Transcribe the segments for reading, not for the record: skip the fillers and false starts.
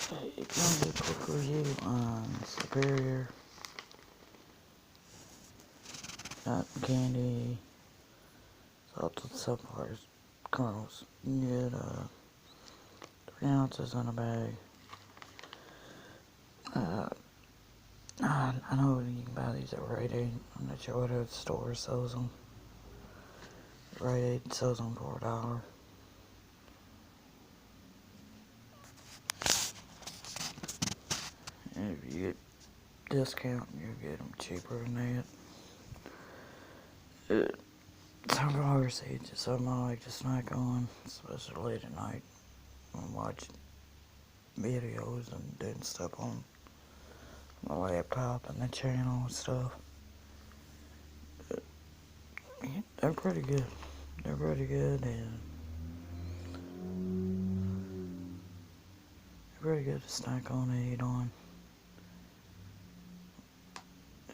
Hey, it's gonna be a quick review on Superior Candy Salted Sunflower Kernels. You get 3 ounces in a bag. I know you can buy these at Rite Aid. I'm not sure what other store sells them. Rite Aid sells them for $1. And if you get discount, you'll get them cheaper than that. Sunflower seeds is something I like to snack on, especially late at night and watch videos and doing stuff on my laptop and the channel and stuff. They're pretty good. They're pretty good, and they're pretty good to snack on and eat on.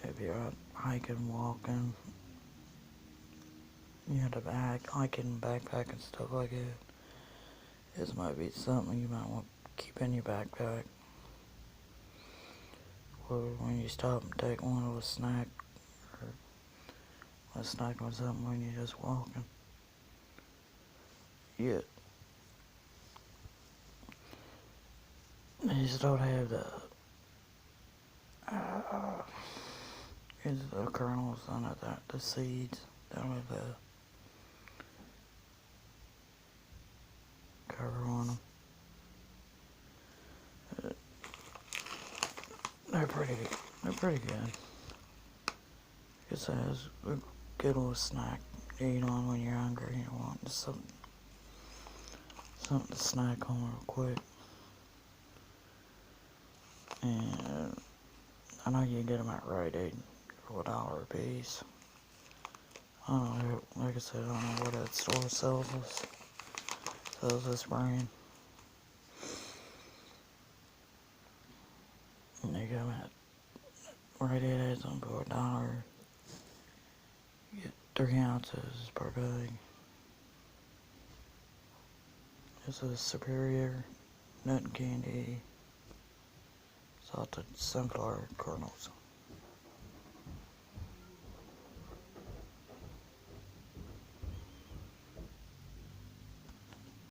If you're out hiking, walking, you know, hiking, backpacking, stuff like that. This might be something you might want to keep in your backpack. Or when you stop and take one of a snack, or a snack on something when you're just walking. Yeah. These don't have the kernels on it, the seeds. They don't have the cover on them. They're pretty good. It's a good little snack to eat on when you're hungry and want something to snack on real quick. And I know you can get them at Rite Aid for $1 a piece. I don't know, like I said, I don't know what that store sells this brand. And they come at Rite Aid has them for $1. You get 3 ounces per bag. This is Superior Nut and Candy Salted Sunflower Kernels.